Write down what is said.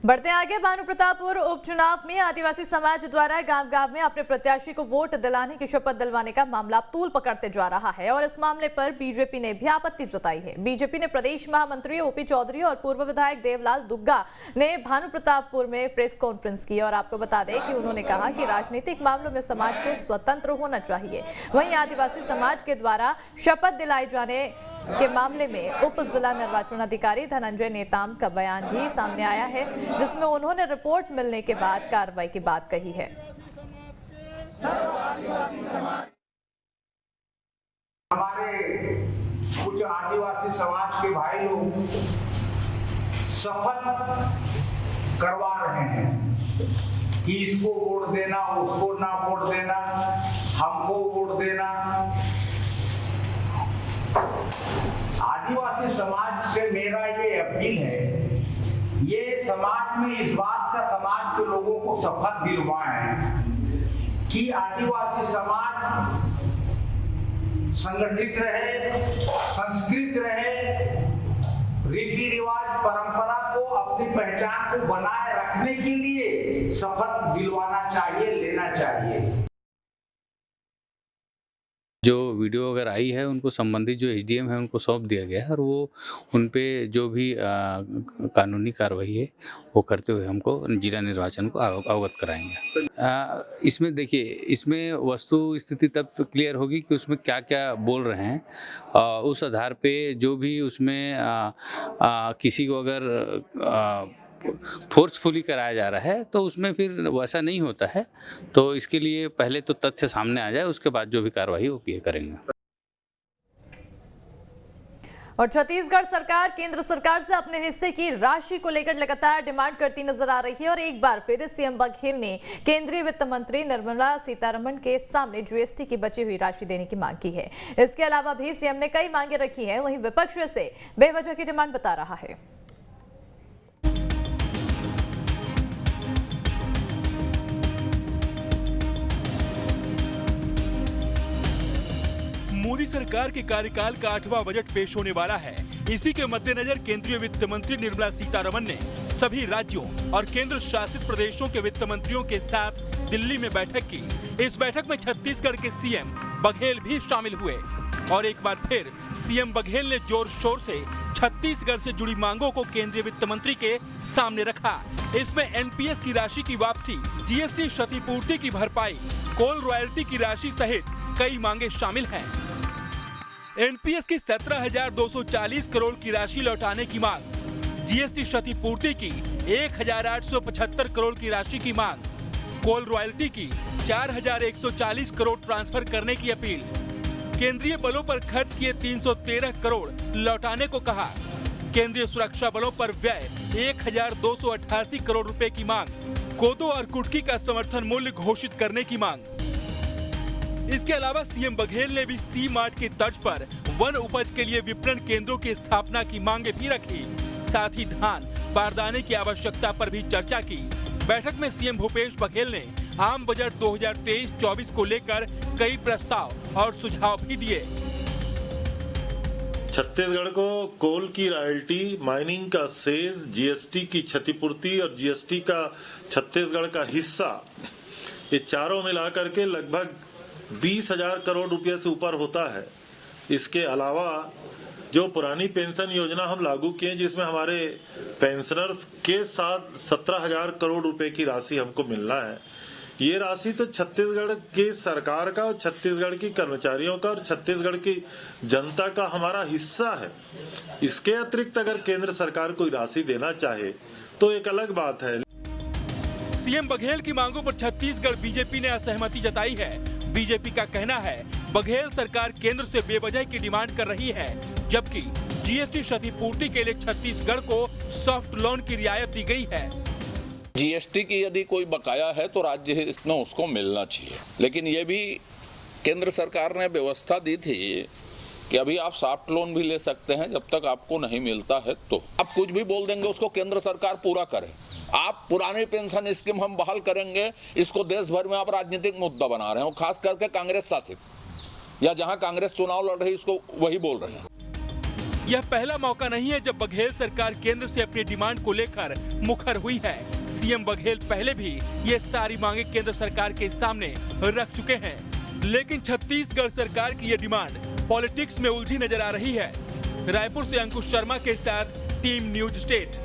बढ़ते आगे, भानुप्रतापपुर उपचुनाव में आदिवासी समाज द्वारा गांव-गांव में अपने प्रत्याशी को वोट दिलाने की शपथ दिलवाने का मामला तूल पकड़ते जा रहा है और इस मामले पर बीजेपी ने भी आपत्ति जताई है। बीजेपी ने प्रदेश महामंत्री ओपी चौधरी और पूर्व विधायक देवलाल दुग्गा ने भानुप्रतापपुर में प्रेस कॉन्फ्रेंस की और आपको बता दें कि उन्होंने कहा कि राजनीतिक मामलों में समाज को स्वतंत्र होना चाहिए। वहीं आदिवासी समाज के द्वारा शपथ दिलाए जाने के मामले में उप जिला निर्वाचन अधिकारी धनंजय नेताम का बयान भी सामने आया है, जिसमें उन्होंने रिपोर्ट मिलने के बाद कार्रवाई की बात कही है। हमारे कुछ आदिवासी समाज के भाई लोग शपथ करवा रहे हैं कि इसको वोट देना, उसको ना वोट देना, हमको वोट देना। आदिवासी समाज से मेरा ये अपील है, ये समाज में इस बात का समाज के लोगों को शपथ दिलवाएं कि आदिवासी समाज संगठित रहे, संस्कृत रहे, रीति रिवाज परंपरा को, अपनी पहचान को बनाए रखने के लिए शपथ दिलवाना चाहिए, लेना चाहिए। जो वीडियो अगर आई है उनको संबंधित जो एसडीएम है उनको सौंप दिया गया है और वो उन पे जो भी कानूनी कार्रवाई है वो करते हुए हमको जिला निर्वाचन को अवगत कराएंगे। इसमें देखिए, इसमें वस्तु स्थिति तब तो क्लियर होगी कि उसमें क्या क्या बोल रहे हैं। उस आधार पे जो भी उसमें किसी को अगर फोर्सफुली कराया जा रहा है तो उसमें फिर वैसा नहीं होता है। तो इसके लिए पहले तो तथ्य सामने आ जाए, उसके बाद जो भी कार्रवाई वो करेंगे। और छत्तीसगढ़ सरकार केंद्र सरकार से अपने हिस्से की राशि को लेकर लगातार डिमांड करती नजर आ रही है और एक बार फिर सीएम बघेल ने केंद्रीय वित्त मंत्री निर्मला सीतारमण के सामने जीएसटी की बची हुई राशि देने की मांग की है। इसके अलावा भी सीएम ने कई मांगे रखी है, वहीं विपक्ष से बेवजह की डिमांड बता रहा है। मोदी सरकार के कार्यकाल का 8वां बजट पेश होने वाला है। इसी के मद्देनजर केंद्रीय वित्त मंत्री निर्मला सीतारमण ने सभी राज्यों और केंद्र शासित प्रदेशों के वित्त मंत्रियों के साथ दिल्ली में बैठक की। इस बैठक में छत्तीसगढ़ के सीएम बघेल भी शामिल हुए और एक बार फिर सीएम बघेल ने जोर शोर से छत्तीसगढ़ से जुड़ी मांगों को केंद्रीय वित्त मंत्री के सामने रखा। इसमें एनपीएस की राशि की वापसी, जीएसटी क्षतिपूर्ति की भरपाई, कोल रॉयल्टी की राशि सहित कई मांगे शामिल हैं। एनपीएस की 17,240 करोड़ की राशि लौटाने की मांग, जीएसटी क्षतिपूर्ति की 1,875 करोड़ की राशि की मांग, कोल रॉयल्टी की 4,140 करोड़ ट्रांसफर करने की अपील, केंद्रीय बलों पर खर्च किए 313 करोड़ लौटाने को कहा, केंद्रीय सुरक्षा बलों पर व्यय 1,288 करोड़ रुपए की मांग, कोदो और कुटकी का समर्थन मूल्य घोषित करने की मांग। इसके अलावा सीएम बघेल ने भी सी मार्ट की तर्ज पर वन उपज के लिए विपणन केंद्रों की स्थापना की मांगे भी रखी। साथ ही धान बारदाने की आवश्यकता पर भी चर्चा की। बैठक में सीएम भूपेश बघेल ने आम बजट 2023-24 को लेकर कई प्रस्ताव और सुझाव भी दिए। छत्तीसगढ़ को कोल की रॉयल्टी, माइनिंग का सेज, जीएसटी की क्षतिपूर्ति और जीएसटी का छत्तीसगढ़ का हिस्सा, ये चारों मिलाकर के लगभग 20,000 करोड़ रुपए से ऊपर होता है। इसके अलावा जो पुरानी पेंशन योजना हम लागू किए जिसमें हमारे पेंशनर्स के साथ 17,000 करोड़ रुपए की राशि हमको मिलना है, ये राशि तो छत्तीसगढ़ की सरकार का और छत्तीसगढ़ की कर्मचारियों का और छत्तीसगढ़ की जनता का हमारा हिस्सा है। इसके अतिरिक्त अगर केंद्र सरकार कोई राशि देना चाहे तो एक अलग बात है। सीएम बघेल की मांगों पर छत्तीसगढ़ बीजेपी ने असहमति जताई है। बीजेपी का कहना है बघेल सरकार केंद्र से बेवजह की डिमांड कर रही है, जबकि जीएसटी क्षतिपूर्ति के लिए छत्तीसगढ़ को सॉफ्ट लोन की रियायत दी गई है। जीएसटी की यदि कोई बकाया है तो राज्य में उसको मिलना चाहिए, लेकिन ये भी केंद्र सरकार ने व्यवस्था दी थी कि अभी आप सॉफ्ट लोन भी ले सकते हैं जब तक आपको नहीं मिलता है। तो आप कुछ भी बोल देंगे उसको केंद्र सरकार पूरा करे। आप पुरानी पेंशन स्कीम हम बहाल करेंगे, इसको देश भर में आप राजनीतिक मुद्दा बना रहे हैं, खास करके कांग्रेस शासित या जहां कांग्रेस चुनाव लड़ रही इसको वही बोल रहे हैं। यह पहला मौका नहीं है जब बघेल सरकार केंद्र से अपनी डिमांड को लेकर मुखर हुई है। सीएम बघेल पहले भी ये सारी मांगे केंद्र सरकार के सामने रख चुके हैं, लेकिन छत्तीसगढ़ सरकार की ये डिमांड पॉलिटिक्स में उलझी नजर आ रही है। रायपुर से अंकुश शर्मा के साथ टीम न्यूज स्टेट।